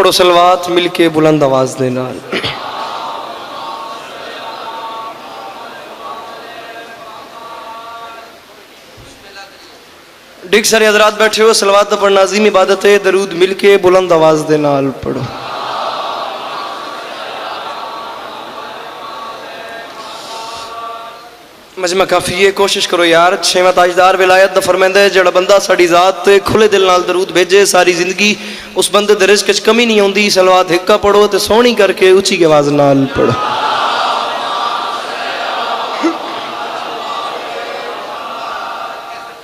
पढ़ो सलवात मिलके बुलंद आवाज देना। डिग सारे हजरात बैठे हो, सलवात पढ़ना अजीम इबादत है। दरूद मिलके बुलंद आवाज देना पढ़ो। मजमा काफ़ी है, कोशिश करो यार। छेवां ताजदार विलायत दा फरमांदा है जड़ा बंदा साड़ी जात ते खुले दिल नाल दरूद भेजे सारी जिंदगी उस बंदे दे रिज़्क च कमी नहीं आउंदी। सलवात हिक्का पढ़ो ते सोहनी करके उच्ची आवाज नाल पढ़ो।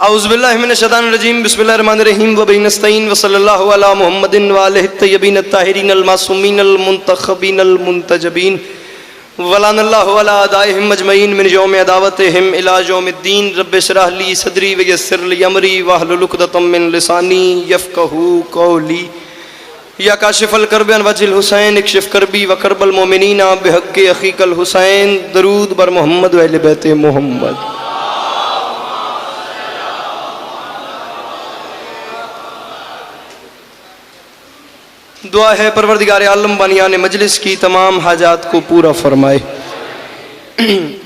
औज़ु बिल्लाहि मिनश शैतानिर रजीम बिस्मिल्लाहिर रहमानिर रहीम व बिही नस्तईन व सल्लल्लाहु अला मुहम्मदिन व आलिहि तय्यबीन ताहिरीन अल मासूमीन अल मुंतखबीन अल मुंतजबीन वलानल्लाहु अला अदाइहिम अजमईन मिन यौमि अदावतिहिम इला यौमिद्दीन। रब्बि इश्रह ली सदरी व यस्सिर ली अमरी वहलुल उक़दतम मिन लिसानी यफ़क़हू क़ौली। या काशिफ़ल कर्ब अन वजिल हुसैन इक्शिफ़ करबी व कर्बल मोमिनीना बिहक़्क़ि अख़ीकल हुसैन। दरूद बर मोहम्मद व अहले बैत मोहम्मद। दुआ है परवरदिगार आलम बनियान मजलिस की तमाम हाजात को पूरा फरमाए।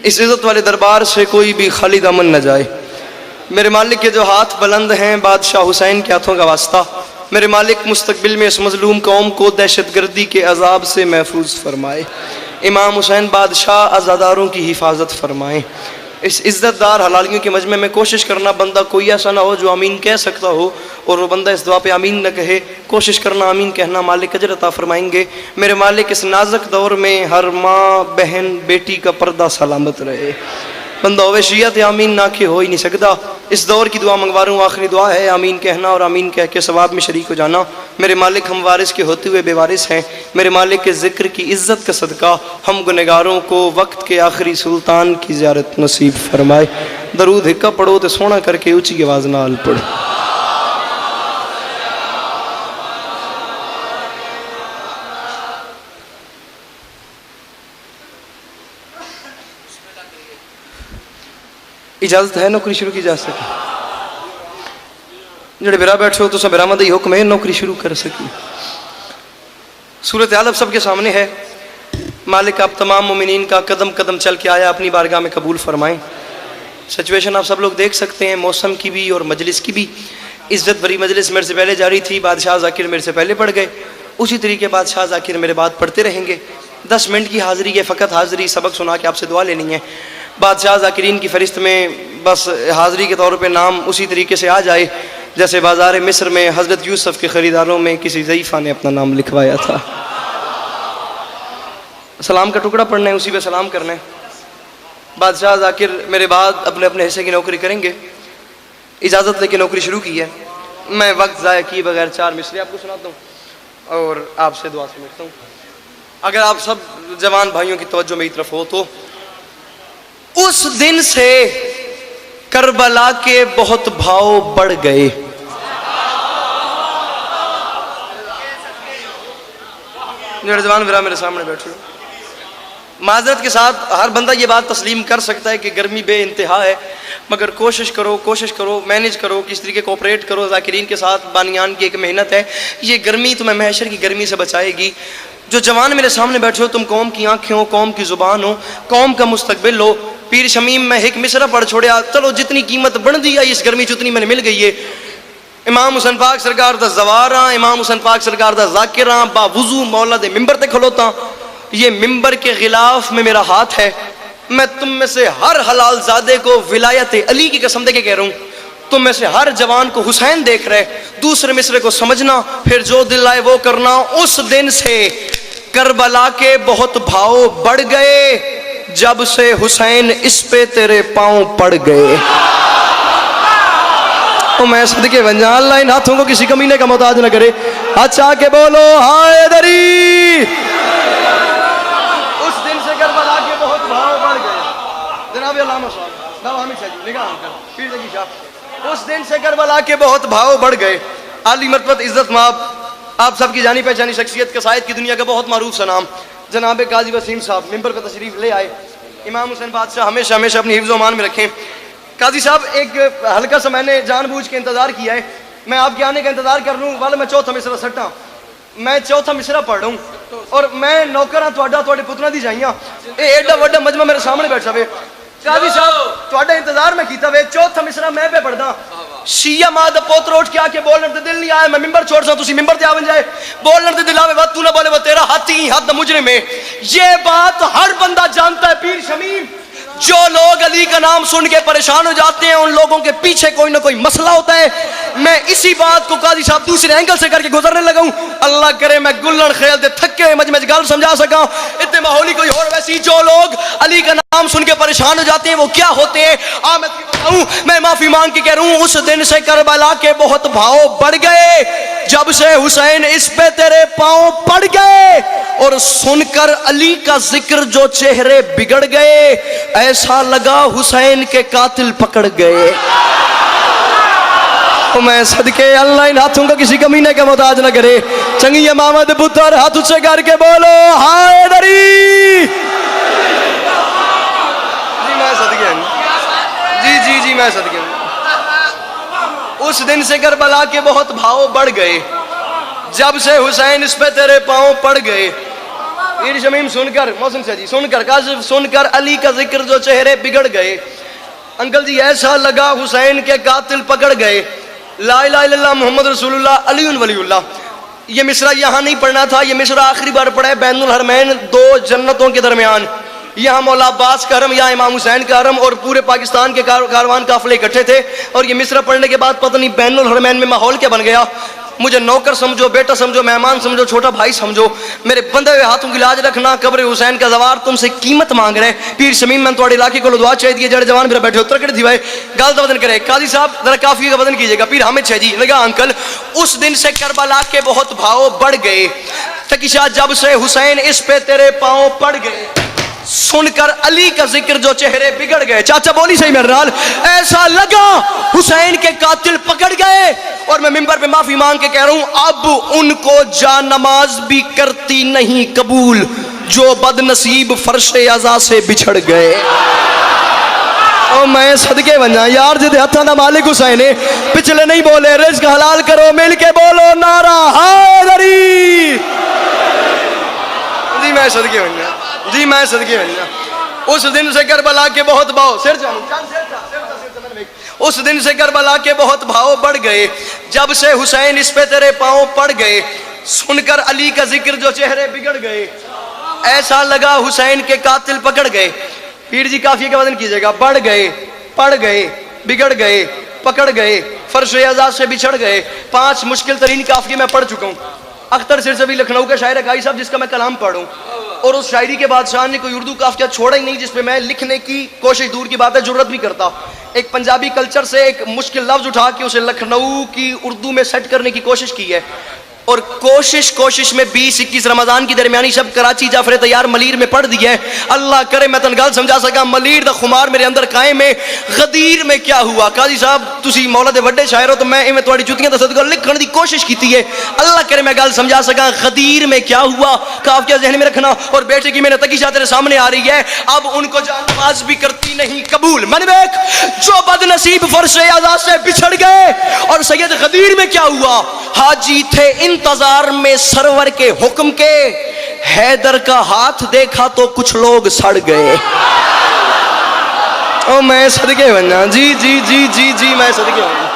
इस इज़्ज़त वाले दरबार से कोई भी खाली दामन न जाए। मेरे मालिक के जो हाथ बुलंद हैं बादशाह हुसैन के हाथों का वास्ता, मेरे मालिक मुस्तकबिल में इस मजलूम कौम को दहशतगर्दी के अजाब से महफूज फरमाए। इमाम हुसैन बादशाह अज़ादारों की हिफाजत फरमाए। इस इज़्ज़तदार हलालियों के मजमे में कोशिश करना बंदा कोई ऐसा ना हो जो आमीन कह सकता हो और वो बंदा इस दुआ पे आमीन न कहे। कोशिश करना आमीन कहना, मालिक अजर अता फरमाएंगे। मेरे मालिक इस नाजुक दौर में हर माँ बहन बेटी का पर्दा सलामत रहे। बंदा होवे शियत आमीन ना के हो ही नहीं सकता। इस दौर की दुआ मंगवा रहा हूँ, आखिरी दुआ है आमीन कहना और आमीन कह के सवाब में शरीक हो जाना। मेरे मालिक हम वारिस के होते हुए बेवारिस हैं। मेरे मालिक के ज़िक्र की इज़्ज़त का सदका हम गुनहगारों को वक्त के आखिरी सुल्तान की ज़ियारत नसीब फरमाए। दरूद हिक्का पढ़ो तो सोना करके ऊँची आवाज़ नाल पढ़ो। इजाजत है नौकरी शुरू की जा सके। जड़े बिरा बैठे हो तो सब बिरामद ही हुक्म है नौकरी शुरू कर सकी। सूरत हाल अब सबके सामने है। मालिक आप तमाम मोमिनीन का कदम कदम चल के आया अपनी बारगाह में कबूल फरमाएं। सिचुएशन आप सब लोग देख सकते हैं, मौसम की भी और मजलिस की भी। इज़्ज़त भरी मजलिस मेरे से पहले जारी थी, बादशाह ज़ाकिर मेरे से पहले पढ़ गए, उसी तरीके बादशाह ज़ाकिर मेरे बाद पढ़ते रहेंगे। 10 मिनट की हाज़िरी है, फ़कत हाज़िरी, सबक सुना के आपसे दुआ लेनी है। बादशाह ज़ाकिरीन की फ़हरिस्त में बस हाज़िरी के तौर पे नाम उसी तरीके से आ जाए जैसे बाज़ार मिस्र में हज़रत यूसुफ़ के ख़रीदारों में किसी ज़ईफ़ा ने अपना नाम लिखवाया था। सलाम का टुकड़ा पढ़ना है, उसी पे सलाम करना है। बादशाह ज़ाकिर मेरे बाद अपने अपने हिस्से की नौकरी करेंगे। इजाज़त लेके नौकरी शुरू की है। मैं वक्त ज़ाया किए बगैर 4 मिसरे आपको सुनाता हूँ और आपसे दुआ समझता हूँ। अगर आप सब जवान भाइयों की तवज्जो मेरी तरफ हो तो उस दिन से करबला के बहुत भाव बढ़ गए। जवान विरा मेरे सामने बैठे हो, माजरत के साथ हर बंदा ये बात तस्लीम कर सकता है कि गर्मी बे इंतहा है, मगर कोशिश करो, मैनेज करो, किस तरीके कोऑपरेट करो ज़ाकिरीन के साथ। बानियान की एक मेहनत है, ये गर्मी तुम्हें महशर की गर्मी से बचाएगी। जो जवान मेरे सामने बैठे हो तुम कौम की आंखें हो, कौम की जुबान हो, कौम का मुस्तकबिल हो। पीर शमीम में एक मिसरा पढ़ छोड़िया, चलो जितनी कीमत बढ़ दी है इस गर्मी उतनी मैंने मिल गई है। इमाम हुसैन पाक सरकार दा जवारा, इमाम हुसैन पाक सरकार दा जाकिरा, बावुजू मौला दे मिंबर ते खलोता। ये मिंबर के गिलाफ में मेरा हाथ है। मैं तुम में से हर हलाल ज़ादे को विलायत अली की कसम दे के कह रहा हूँ, तुम में से हर जवान को हुसैन देख रहे। दूसरे मिसरे को समझना, फिर जो दिल आए वो करना। उस दिन से करबला के बहुत भाव बढ़ गए जब से हुसैन इस पे तेरे पांव पड़ गए। तो मैं सदके बन जा, अल्लाह इन हाथों को किसी कमीने का मोहताज न करे। अच्छा के बोलो हैदरी। उस दिन से करबला के बहुत भाव बढ़ गए। जनाब अल्लामा साहब बाबा हामिद साहब निगाह कर पीर जगी शाह। उस दिन से करबला के बहुत भाव बढ़ गए। आली मरतबत इज्जत माब आप सबकी जानी पहचानी शख्सियत के सायद की दुनिया का बहुत मारूफ सा नाम जनाब काजी वसीम साहब मिंबर पर तशरीफ ले आए। इमाम हुसैन बादशाह हमेशा हमेशा अपनी हिफ्ज़ अमान में रखें। काजी साहब एक हल्का सा मैंने जानबूझ के इंतज़ार किया है, मैं आपके आने का इंतज़ार कर लूँ वाले मैं चौथा मिसरा सट्टा मैं चौथा मिसरा पढ़ हूं और मैं नौकर हाँ थोड़े पुत्रा दी जाइया एडा वड्डा मजमा मेरे सामने बैठा वे काजी साहब थोड़ा इंतजार मैं कीता वे चौथा मिसरा मैं पे पढ़दा शिया मां दा पोत्र उठ के आके बोलने ते दिल नहीं आया मैं मिंबर छोड़ सा तुसी मिंबर ते आवन जाए बोलने ते दिल आवे वत तू ना बोले वो तेरा हाथी हद मुजरिम है। ये बात हर बंदा जानता है पीर शमीम। जो लोग अली का नाम सुन के परेशान हो जाते हैं उन लोगों के पीछे कोई ना कोई मसला होता है। मैं इसी बात को काजी साहब दूसरे एंगल से करके गुजरने लगा हूं। अल्लाह करे मैं गुल्लन खेल दे थके हुए मजमे गल समझा सका इतने माहौली कोई और वैसी। जो लोग अली का नाम सुन के परेशान हो जाते हैं वो क्या होते हैं मैं बताऊं। मैं माफी मांग के कह रहा हूं उस दिन से करबला के बहुत भाव बढ़ गए जब से हुसैन इस पे तेरे पांव पड़ गए और सुनकर अली का जिक्र जो चेहरे बिगड़ गए ऐसा लगा हुसैन के कातिल पकड़ गए। तो मैं सदके अल्लाह इन हाथों का किसी कमीने का मोहताज न करे। चंगी मामद पुत्र हाथ उच्चे करके बोलो हाय दरी। जी मैं सदके जी मैं सदके। उस दिन से करबला के बहुत भाव बढ़ गए जब से हुसैन इस पे तेरे पांव पड़ गए। पीर शमीम सुनकर मौसम से जी सुनकर कासिफ सुनकर अली का जिक्र जो चेहरे बिगड़ गए। अंकल जी ऐसा लगा हुसैन के कातिल पकड़ गए। ला इलाहा इल्लल्लाह मोहम्मद रसूलुल्लाह अली वलीउल्लाह। ये मिसरा यहाँ नहीं पढ़ना था, ये मिसरा आखिरी बार पढ़ा है बैनुल हरमैन दो जन्नतों के दरमियान। यहाँ मौला अब्बास का हरम, यहाँ इमाम हुसैन का हरम और पूरे पाकिस्तान के कारवान काफिले इकट्ठे थे। और ये मिसरा पढ़ने के बाद पता नहीं बैनुल हरमैन में माहौल क्या बन गया। मुझे नौकर समझो, बेटा समझो, मेहमान समझो, छोटा भाई समझो, मेरे बंधे हुए हाथों की लाज रखना। कब्र हुसैन का जवार तुमसे कीमत मांग रहे। पीर शमीम मैं थोड़े इलाके को दुआ चाहिए जड़ जवान मेरा बैठे उत्तर थी भाई गाल का वजन करे। काजी साहब जरा काफी का वजन कीजिएगा। पीर हामिद शाह जी लगा अंकल उस दिन से करबला के बहुत भाव बढ़ गए तकिशा जब से हुसैन इस पे तेरे पांव पड़ गए। सुनकर अली का जिक्र जो चेहरे बिगड़ गए। चाचा बोली सही मेरे नाल। ऐसा लगा हुसैन के कातिल पकड़ गए। और मैं मिंबर पे माफी मांग के कह रहा हूं अब उनको जा नमाज भी करती नहीं कबूल जो बदनसीब फर्शे अज़ा से बिछड़ गए। और मैं सदके बना यार जिदे हथा दा मालिक हुसैन है पिछले नहीं बोले रिज़्क हलाल करो मिल के बोलो नारा हैदरी। जी मैं सदके बना जी मैं सदके बना। उस दिन से करबला के बहुत भाव सिर उस दिन से करबला के बहुत भाव बढ़ गए जब से हुसैन इस पे तेरे पांव पड़ गए। सुनकर अली का जिक्र जो चेहरे बिगड़ गए ऐसा लगा हुसैन के कातिल पकड़ गए। पीर जी काफी का वजन कीजिएगा। बढ़ गए, पड़ गए, बिगड़ गए, पकड़ गए, फर्शे आजाद से बिछड़ गए। 5 मुश्किल तरीन काफी मैं पढ़ चुका हूँ। अख्तर सिरसवी लखनऊ का शायर गाई साहब जिसका मैं कलाम पढ़ूं और उस शायरी के बादशाह ने कोई उर्दू काफिया छोड़ा ही नहीं जिसपे मैं लिखने की कोशिश दूर की बात है जुर्रत भी करता। एक पंजाबी कल्चर से एक मुश्किल लफ्ज उठा के उसे लखनऊ की उर्दू में सेट करने की कोशिश की है और कोशिश में 20-21 रमजान की दरमियानी शब कराची जाफर तैयार मलीर में पढ़ दिया है। अल्लाह करे मैं तन गल समझा सका मलीर दा खुमार मेरे अंदर कायम है। गदीर में क्या हुआ काजी साहब तुसी मौला दे वड्डे शायर हो तो मैं इवें तुहाडी जुतियां दा सदका लिखण दी कोशिश की है। अल्लाह करे मैं गल समझा सका गदीर में क्या हुआ काफिया ज़हन में रखना। और बेटे की मैंने तकीशा तेरे सामने आ रही है अब उनको जान नमाज भी करती नहीं कबूल। मन बेक जो बदनसीब फर्शे आज़ाद से बिछड़ गए। और सैयद गदीर में क्या हुआ हाजी थे इंतजार में सरवर के हुक्म के हैदर का हाथ देखा तो कुछ लोग सड़ गए। ओ मैं सदके बना जी जी जी जी जी मैं सदके बना।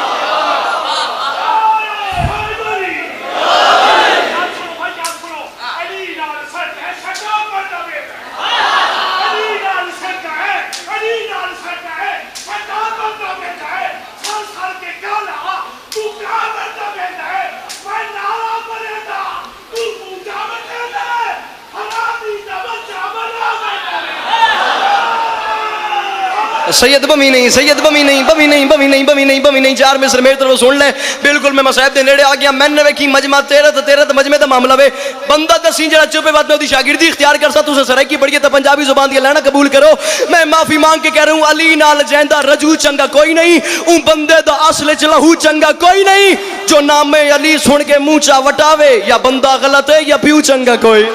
सैयद बमी नहीं सैयद बमी नहीं बमी नहीं बमी नहीं बमी नहीं बमी नहीं 4 मिसर मेरी तरफ सुन ले बिल्कुल मैं मसाहब के नेड़े आ गया। मैंने वेखी मजमा तेरे मजमे का मामला वे बंदा दसी जरा चुपे बात में शागिर्दी इख्तियार कर सा तुसे सराइकी बड़ी तो पंजाबी जुबान दी लेना कबूल करो। मैं माफी मांग के कह रहा हूँ अली नाल जैंदा रजू चंगा कोई नहीं ऊ बंदे दा असल च लहू चंगा कोई नहीं जो नामे अली सुन के मुंह चा वटावे या बंदा गलत है या प्यू चंगा कोई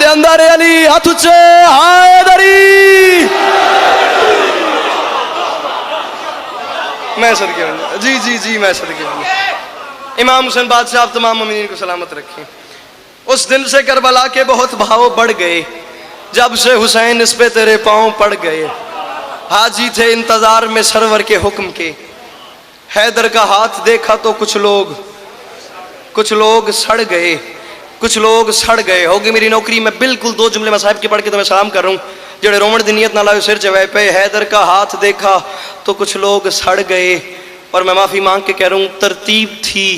अंदर अली हाथ उच्चे हैदरी। मैं सदके जी जी जी मैं सदके इमाम हुसैन बादशाह आप तमाम मोमिनीन को सलामत रखें। उस दिन से करबला के बहुत भाव बढ़ गए, जब से हुसैन इस पे तेरे पांव पड़ गए। हाजी थे इंतजार में सरवर के हुक्म के, हैदर का हाथ देखा तो कुछ लोग सड़ गए, कुछ लोग सड़ गए। होगी मेरी नौकरी, मैं बिल्कुल 2 जुमले मसाहिब के पढ़ के तुम्हें सलाम कर रहा हूँ। जेड़े रोमन दी नीयत ना लाओ सिर चवाए पे, हैदर का हाथ देखा तो कुछ लोग सड़ गए। और मैं माफी मांग के कह रहा हूँ, तरतीब थी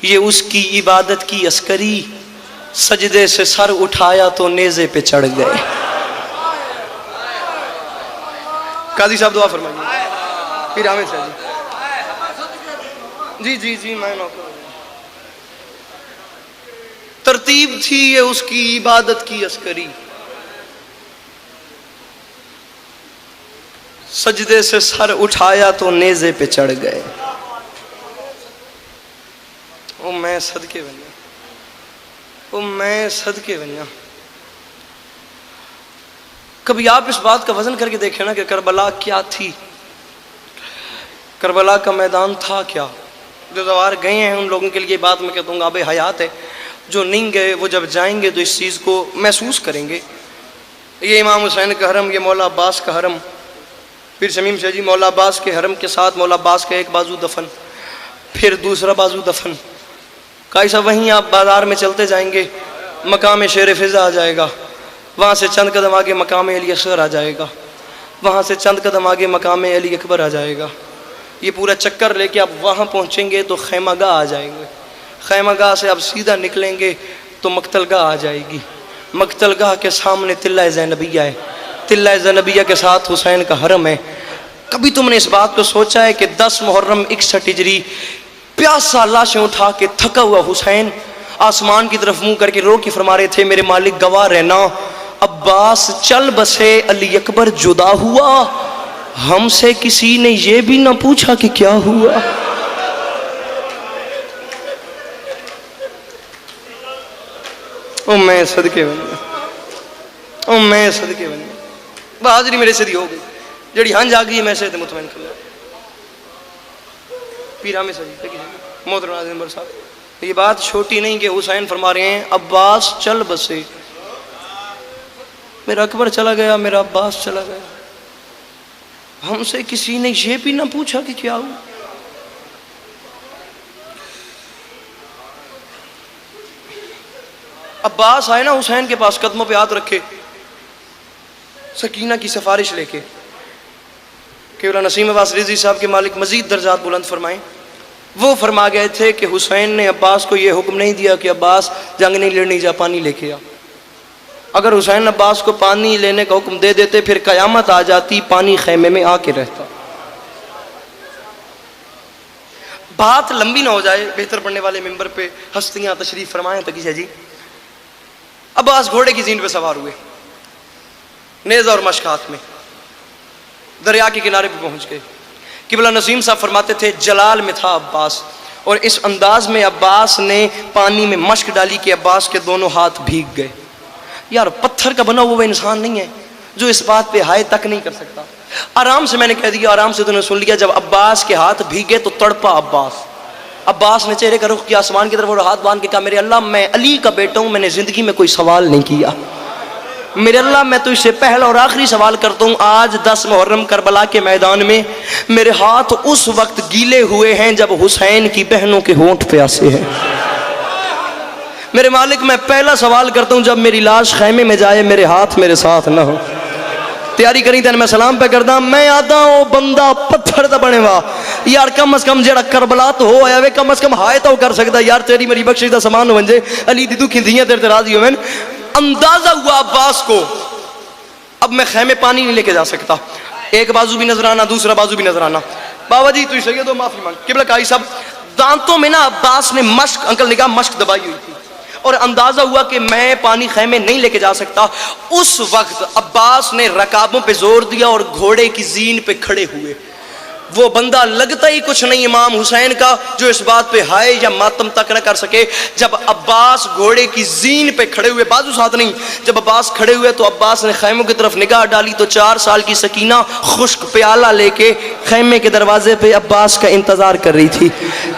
ये उसकी इबादत की अस्करी, सजदे से सर उठाया तो नेज़े पे चढ़ गए। काजी साहब दुआ फरमाइए। फिर हामिद साहब जी जी जी मैं नौकर। तरतीब थी ये उसकी इबादत की अस्करी, सजदे से सर उठाया तो नेज़े पे चढ़ गए। ओ मैं सदके बनिया, ओ मैं सदके बनिया। कभी आप इस बात का वजन करके देखें ना कि करबला क्या थी, करबला का मैदान था क्या। जो सवार गए हैं उन लोगों के लिए बात मैं कहता हूँ आब हयात है, जो नहीं गए वो जब जाएंगे तो इस चीज़ को महसूस करेंगे। ये इमाम हुसैन का हरम, ये मौला अब्बास का हरम, फिर शमीम शाह जी मौला अब्बास के हरम के साथ मौला अब्बास का एक बाजू दफन, फिर दूसरा बाजू दफन। काई साहब वहीं आप बाज़ार में चलते जाएंगे, मकाम शेर फिज़ा आ जाएगा, वहाँ से चंद कदम आगे मकाम अली असगर आ जाएगा, वहाँ से चंद कदम आगे मकाम अली अकबर आ जाएगा। ये पूरा चक्कर लेके आप वहाँ पहुँचेंगे तो खैमागाह आ जाएंगे, खैमागाह से आप सीधा निकलेंगे तो मकतलगाह आ जाएगी, मकतलगाह के सामने तिल्ला ज़ैनबिया है, तिल्ला ज़ैनबिया के साथ हुसैन का हरम है। कभी तुमने इस बात को सोचा है कि 10 मुहर्रम 61 हिजरी प्यासा लाशें उठा के थका हुआ हुसैन आसमान की तरफ मुंह करके रो के फरमा रहे थे, मेरे मालिक गवाह रहना, अब्बास चल बसे अली अकबर जुदा हुआ, हमसे किसी ने ये भी ना पूछा कि क्या हुआ। ओ मैं सदके बनिया, ओ मैं सदके बनिया। बहादुरी मेरे से दी हो गई, जड़ी हंज आ गई मैं से मुतमैन कर। पीरा में सजी मोहतरम नाज़रीन नंबर साहब, ये बात छोटी नहीं कि हुसैन फरमा रहे हैं अब्बास चल बसे, मेरा अकबर चला गया, मेरा अब्बास चला गया, हमसे किसी ने ये भी ना पूछा कि क्या हुआ। अब्बास आए ना हुसैन के पास, कदमों पे हाथ रखे, सकीना की सिफारिश लेके, केवला नसीम अब्बास रिजवी साहब के मालिक मजीद दर्जात बुलंद फरमाएं। वो फरमा गए थे कि हुसैन ने अब्बास को यह हुक्म नहीं दिया कि अब्बास जंग नहीं लड़नी, जा पानी लेके आ। अगर हुसैन अब्बास को पानी लेने का हुक्म दे देते फिर कयामत आ जाती, पानी खैमे में आके रहता। बात लंबी ना हो जाए, बेहतर पढ़ने वाले मिंबर पे हस्तियां तशरीफ फरमाएं। तकीज़ा जी अब्बास घोड़े की जीन पे सवार हुए, नेज़ा और मशक हाथ में, दरिया के किनारे पे पहुंच गए। किबला नसीम साहब फरमाते थे जलाल में था अब्बास, और इस अंदाज में अब्बास ने पानी में मश्क डाली कि अब्बास के दोनों हाथ भीग गए। यार पत्थर का बना हुआ इंसान नहीं है जो इस बात पे हाय तक नहीं कर सकता। आराम से मैंने कह दिया, आराम से तूने सुन लिया। जब अब्बास के हाथ भीगे तो तड़पा अब्बास। अब्बास ने चेहरे का रुख किया आसमान की तरफ और हाथ बांध के कहा, मेरे अल्लाह मैं अली का बेटा हूँ, मैंने जिंदगी में कोई सवाल नहीं किया, मेरे अल्लाह मैं तुझसे पहला और आखिरी सवाल करता हूँ। आज 10 मुहर्रम करबला के मैदान में मेरे हाथ उस वक्त गीले हुए हैं जब हुसैन की बहनों के होंठ प्यासे हैं। मेरे मालिक मैं पहला सवाल करता हूँ, जब मेरी लाश खैमे में जाए मेरे हाथ मेरे साथ ना हो। तैयारी करी तेन मैं सलाम पे करदा, मैं आदा ओ बंदा पत्थर दा बने वा यार, कम अज कम जेड़ा करबला तो हो आया वे, कम अज कम हाय तो कर सकता यार, तेरी मेरी बख्शिश दा समान हो जे, अली दी दुखी धियां तेरे ते राजी होवेन। अंदाजा हुआ अब्बास को अब मैं खैमे पानी नहीं लेके जा सकता, एक बाजू भी नजर आना दूसरा बाजू भी नजर आना। बाबा जी तुझ सही तो माफी मांग। किबला काई साहब दांतों में ना अब्बास ने मश्क, अंकल ने कहा मश्क दबाई हुई थी, और अंदाजा हुआ कि मैं पानी खैमे नहीं लेके जा सकता। उस वक्त अब्बास ने रकाबों पे जोर दिया और घोड़े की जीन पे खड़े हुए। वो बंदा लगता ही कुछ नहीं इमाम हुसैन का जो इस बात पे हाय या मातम तक न कर सके। जब अब्बास घोड़े की जीन पे खड़े हुए, बाजू साथ नहीं, जब अब्बास खड़े हुए तो अब्बास ने खैमों की तरफ निगाह डाली तो 4 साल की सकीना खुश्क प्याला लेके खैमे के दरवाजे पे अब्बास का इंतजार कर रही थी।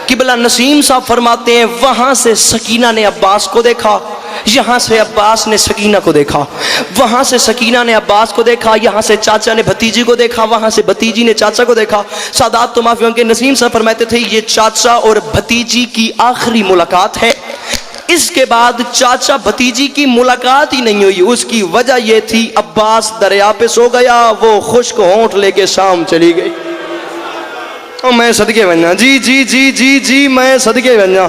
किबला नसीम साहब फरमाते हैं वहां से सकीना ने अब्बास को देखा, यहाँ से अब्बास ने सकीना को देखा, वहां से सकीना ने अब्बास को देखा, यहाँ से चाचा ने भतीजी को देखा, वहां से भतीजी ने चाचा को देखा। सादात तो माफी उनके नसीम साहब फरमाते थे ये चाचा और भतीजी की आखिरी मुलाकात है, इसके बाद चाचा भतीजी की मुलाकात ही नहीं हुई। उसकी वजह यह थी अब्बास दरिया पे सो गया, वो खुश्क होंठ लेके शाम चली गई। और मैं सदके बन जा, जी जी जी जी जी मैं सदके बन जा।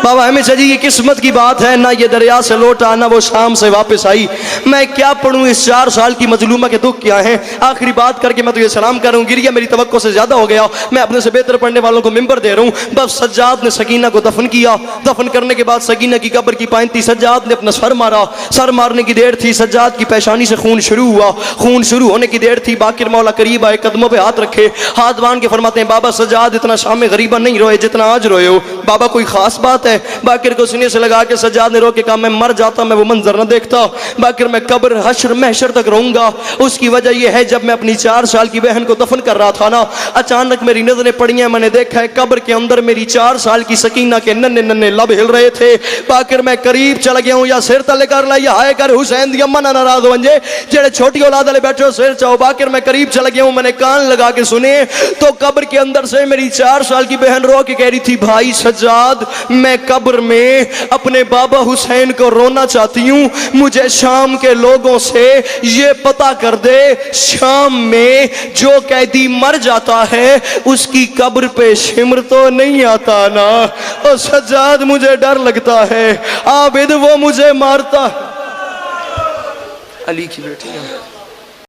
बाबा हमेशा जी ये किस्मत की बात है, ना ये दरिया से लौटा ना वो शाम से वापस आई। मैं क्या पढ़ूं इस 4 साल की मजलूमा के दुख क्या हैं। आखिरी बात करके मैं तो ये सलाम करूं, गिरिया मेरी तवक्को से ज्यादा हो गया, मैं अपने से बेहतर पढ़ने वालों को मिंबर दे रहा हूं। बस सज्जाद ने सकीना को दफन किया, दफन करने के बाद सकीना की कब्र की पायंती सज्जाद ने अपना सर मारा, सर मारने की देर थी, सज्जाद की पेशानी से खून शुरू हुआ, खून शुरू होने की देर थी, बाकिर मौला करीब आए, कदमों पे हाथ रखे, हाथ बांध के फरमाते हैं बाबा सज्जाद इतना शाम गरीबा नहीं रोए जितना आज रोए हो। बाबा कोई खास बात है? बाकिर को सीने से लगा के सज्जाद ने रो के कहा मैं मर जाता मैं वो मंजर न देखता, बाकिर मैं कब्र हश्र महशर तक रहूंगा। उसकी वजह यह है जब मैं अपनी 4 साल की बहन को दफन कर रहा था ना, अचानक मेरी नजरें पड़ी हैं, मैंने देखा है कब्र के अंदर मेरी 4 साल की सकीना के नन्हे नन्हे लब हिल रहे थे। बाकिर मैं करीब चल गया हूं, या सिर तले कर ला या हाय कर हुसैन दी अम्मा ना नाराज हो जे जेड़े छोटी औलाद वाले बैठे हो सिर चाहो। बाकिर मैं करीब चल गया हूं, मैंने कान लगा के सुने तो कब्र के अंदर से मेरी 4 साल की बहन रो के कह रही थी भाई सज्जाद मैं कब्र में अपने बाबा हुसैन को रोना चाहती हूं, मुझे शाम के लोगों से ये पता कर दे शाम में जो कैदी मर जाता है उसकी कब्र पे शिमर तो नहीं आता ना। और सज्जाद मुझे डर लगता है, आबिद वो मुझे मारता। अली की बेटी है।